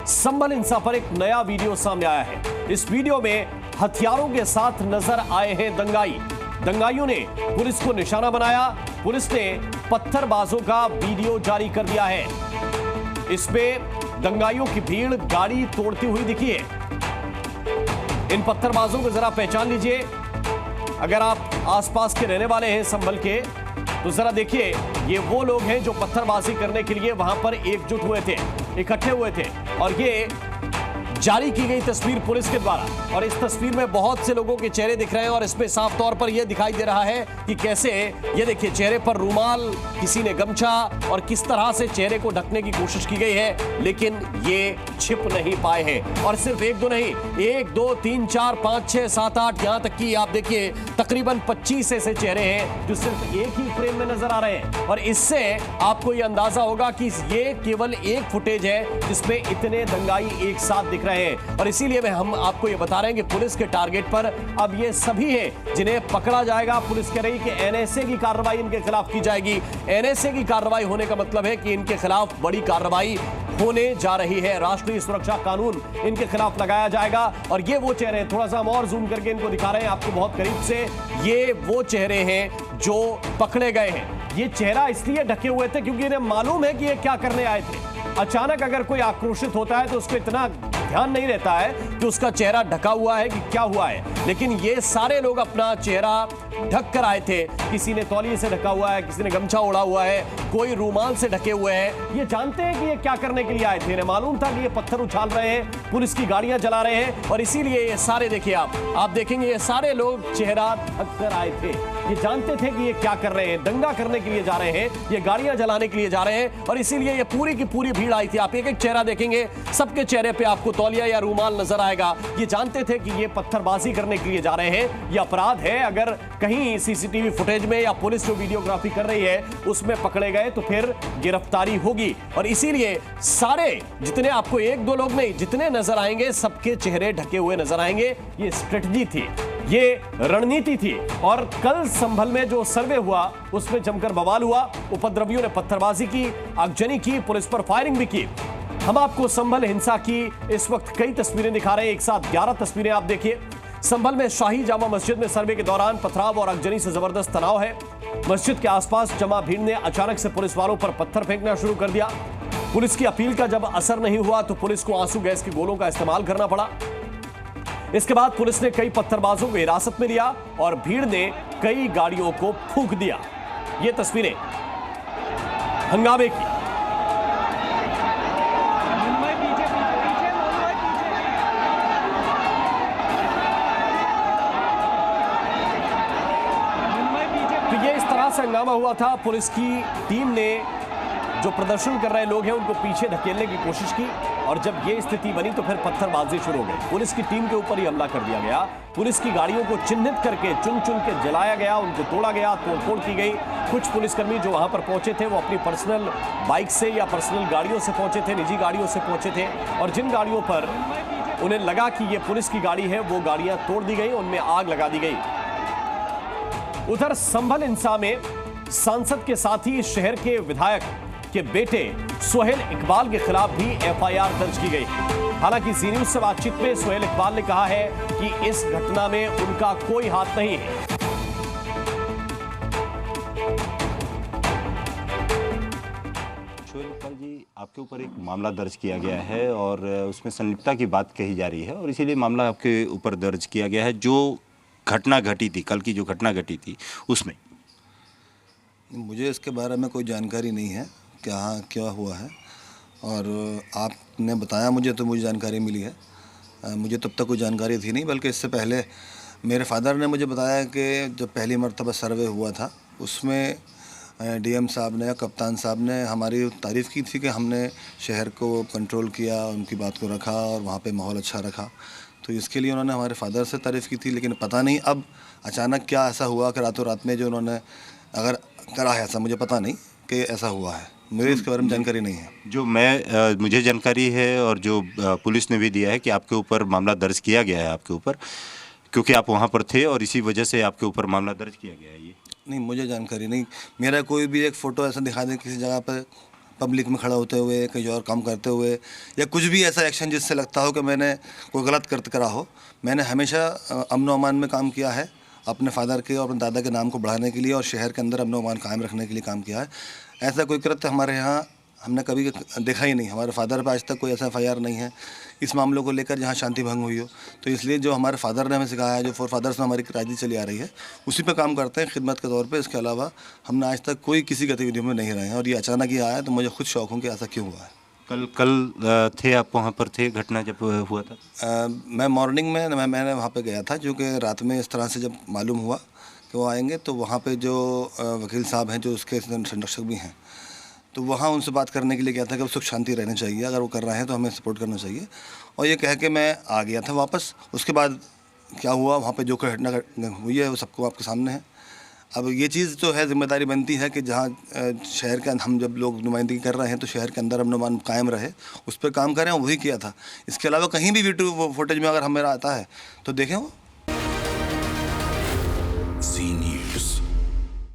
संभल हिंसा पर एक नया वीडियो सामने आया है। इस वीडियो में हथियारों के साथ नजर आए हैं दंगाई। दंगाइयों ने पुलिस को निशाना बनाया। पुलिस ने पत्थरबाजों का वीडियो जारी कर दिया है। इसमें दंगाइयों की भीड़ गाड़ी तोड़ती हुई दिखी है। इन पत्थरबाजों को जरा पहचान लीजिए। अगर आप आसपास के रहने वाले हैं संभल के, तो जरा देखिए, ये वो लोग हैं जो पत्थरबाजी करने के लिए वहां पर एकजुट हुए थे, इकट्ठे हुए थे। और ये जारी की गई तस्वीर पुलिस के द्वारा, और इस तस्वीर में बहुत से लोगों के चेहरे दिख रहे हैं। और इसमें साफ तौर पर यह दिखाई दे रहा है कि कैसे, ये देखिए, चेहरे पर रूमाल, किसी ने गमछा, और किस तरह से चेहरे को ढकने की कोशिश की गई है, लेकिन ये छिप नहीं पाए हैं। और सिर्फ एक दो नहीं, 1 2 3 4 5 6 7 8, यहां तक कि आप देखिए तकरीबन 25 ऐसे चेहरे हैं जो सिर्फ एक ही फ्रेम में नजर आ रहे हैं। और इससे आपको यह अंदाजा होगा कि ये केवल एक फुटेज है जिसमें इतने दंगाई एक साथ दिख रहे हैं। और इसीलिए हम आपको यह बता रहे हैं कि पुलिस के टारगेट पर अब ये सभी हैं जिन्हें पकड़ा जाएगा। पुलिस कह रही कि एनएसए की कार्रवाई इनके खिलाफ की जाएगी। एनएसए की कार्रवाई होने का मतलब है कि इनके खिलाफ बड़ी कार्रवाई होने जा रही है। राष्ट्रीय सुरक्षा कानून इनके खिलाफ लगाया जाएगा। और ये वो चेहरे, थोड़ा सा हम और जूम करके इनको दिखा रहे हैं आपको बहुत करीब से, ये वो चेहरे हैं जो पकड़े गए हैं। ये चेहरा इसलिए ढके हुए थे क्योंकि इन्हें मालूम है कि ये क्या करने आए थे। अचानक अगर कोई आक्रोशित होता है तो उसको इतना ध्यान नहीं रहता है कि उसका चेहरा ढका हुआ है कि क्या हुआ है, लेकिन ये सारे लोग अपना चेहरा ढक कर आए थे। किसी ने तौलिए से ढका हुआ है, किसी ने गमछा ओढ़ा हुआ है, कोई रूमाल से ढके हुए हैं। ये जानते हैं कि ये क्या करने के लिए आए थे। इन्हें मालूम था कि ये पत्थर उछाल रहे हैं, पुलिस की गाड़ियां जला रहे हैं, और इसीलिए ये सारे, देखिए आप देखेंगे, ये सारे लोग चेहरा ढक कर आए थे। ये जानते थे कि ये क्या कर रहे हैं, दंगा करने के लिए जा रहे हैं, ये गाड़ियां जलाने के लिए जा रहे हैं, और इसीलिए ये पूरी की पूरी भीड़ आई थी। आप एक एक चेहरा देखेंगे, सबके चेहरे पे आपको तौलिया या रूमाल नजर आएगा। ये जानते थे कि ये पत्थरबाजी करने के लिए जा रहे हैं। ये अपराध है। अगर कहीं सीसीटीवी फुटेज में या पुलिस जो वीडियोग्राफी कर रही है उसमें पकड़े गए तो फिर गिरफ्तारी होगी। और इसीलिए सारे, जितने आपको 1 2 लोग नहीं, जितने नजर आएंगे सबके चेहरे ढके हुए नजर आएंगे। ये स्ट्रेटजी थी, ये रणनीति थी। और कल संभल में जो सर्वे हुआ उसमें जमकर बवाल हुआ। उपद्रवियों ने पत्थरबाजी की, आगजनी की, पुलिस पर फायरिंग भी की। हम आपको संभल हिंसा की इस वक्त कई तस्वीरें दिखा रहे हैं, एक साथ 11 तस्वीरें आप देखिए। संभल में शाही जामा मस्जिद में सर्वे के दौरान पथराव और आगजनी से जबरदस्त तनाव है। मस्जिद के आसपास जमा भीड़ ने अचानक से पुलिस वालों पर पत्थर फेंकना शुरू कर दिया। पुलिस की अपील का जब असर नहीं हुआ तो पुलिस को आंसू गैस के गोलों का इस्तेमाल करना पड़ा। इसके बाद पुलिस ने कई पत्थरबाजों को हिरासत में लिया और भीड़ ने कई गाड़ियों को फूंक दिया। ये तस्वीरें हंगामे की। तो ये इस तरह से हंगामा हुआ था। पुलिस की टीम ने, जो प्रदर्शन कर रहे लोग हैं, उनको पीछे धकेलने की कोशिश की, और जब ये स्थिति बनी तो फिर पत्थरबाजी शुरू हो गई। पुलिस की टीम के ऊपर ही हमला कर दिया गया। पुलिस की गाड़ियों को चिन्हित करके चुन चुन के जलाया गया, उनको तोड़ा गया, तोड़फोड़ की गई। कुछ पुलिसकर्मी जो वहां पर पहुंचे थे वो अपनी पर्सनल बाइक से या पर्सनल गाड़ियों से पहुंचे थे, निजी गाड़ियों से पहुंचे थे, और जिन गाड़ियों पर उन्हें लगा कि ये पुलिस की गाड़ी है वो गाड़ियां तोड़ दी गई, उनमें आग लगा दी गई। उधर संभल हिंसा में सांसद के साथ ही शहर के विधायक के बेटे सोहेल इकबाल के खिलाफ भी एफआईआर दर्ज की गई। हालांकि जी न्यूज से बातचीत में सोहेल इकबाल ने कहा है कि इस घटना में उनका कोई हाथ नहीं है। सोहेल इकबाल जी, आपके ऊपर एक मामला दर्ज किया गया है और उसमें संलिप्तता की बात कही जा रही है, और इसीलिए मामला आपके ऊपर दर्ज किया गया है। जो घटना घटी थी, कल की जो घटना घटी थी, उसमें मुझे इसके बारे में कोई जानकारी नहीं है क्या हुआ है, और आपने बताया मुझे तो मुझे जानकारी मिली है। मुझे तब तक कोई जानकारी थी नहीं, बल्कि इससे पहले मेरे फादर ने मुझे बताया कि जब पहली मरतबा सर्वे हुआ था उसमें डीएम साहब ने, कप्तान साहब ने हमारी तारीफ़ की थी कि हमने शहर को कंट्रोल किया, उनकी बात को रखा और वहाँ पे माहौल अच्छा रखा। तो इसके लिए उन्होंने हमारे फादर से तारीफ़ की थी। लेकिन पता नहीं अब अचानक क्या ऐसा हुआ कि रातों रात में जो उन्होंने अगर करा है, ऐसा मुझे पता नहीं कि ऐसा हुआ है। मुझे इसके बारे में जानकारी नहीं है। जो मुझे जानकारी है और जो पुलिस ने भी दिया है कि आपके ऊपर मामला दर्ज किया गया है, आपके ऊपर, क्योंकि आप वहाँ पर थे और इसी वजह से आपके ऊपर मामला दर्ज किया गया है। ये नहीं, मुझे जानकारी नहीं। मेरा कोई भी एक फ़ोटो ऐसा दिखा दे किसी जगह पर पब्लिक में खड़ा होते हुए कहीं और काम करते हुए या कुछ भी ऐसा एक्शन जिससे लगता हो कि मैंने कोई गलत कृत्य करा हो। मैंने हमेशा अमन अमान में काम किया है, अपने फादर के और अपने दादा के नाम को बढ़ाने के लिए और शहर के अंदर अमन अमान कायम रखने के लिए काम किया है। ऐसा कोई कृत्य हमारे यहाँ हमने कभी देखा ही नहीं। हमारे फादर पर आज तक कोई ऐसा FIR नहीं है इस मामलों को लेकर जहाँ शांति भंग हुई हो। तो इसलिए जो हमारे फादर ने हमें सिखाया है, जो फोर फादर्स में हमारी राजनीति चली आ रही है, उसी पे काम करते हैं खिदमत के तौर पे। इसके अलावा हमने आज तक कोई किसी गतिविधि में नहीं रहे हैं और ये अचानक ही आया है, तो मुझे खुद शौक हूँ कि ऐसा क्यों हुआ है। कल थे आप वहाँ पर, थे घटना जब हुआ था? मैं मॉर्निंग में मैंने वहाँ पे गया था, जो कि रात में इस तरह से जब मालूम हुआ कि वो आएंगे, तो वहाँ पे जो वकील साहब हैं जो उसके संरक्षक भी हैं, तो वहाँ उनसे बात करने के लिए गया था कि सुख शांति रहनी चाहिए, अगर वो कर रहे हैं तो हमें सपोर्ट करना चाहिए। और ये कह के मैं आ गया था वापस। उसके बाद क्या हुआ वहाँ पे जो घटना हुई है वो सबको आपके सामने है। अब ये चीज़ तो है, जिम्मेदारी बनती है कि जहाँ शहर के हम जब लोग नुमाइंदगी कर रहे हैं तो शहर के अंदर अमन अमान कायम रहे, उस पर काम करें, वही किया था। इसके अलावा कहीं भी वीडियो फुटेज में अगर हम मेरा आता है तो देखें वो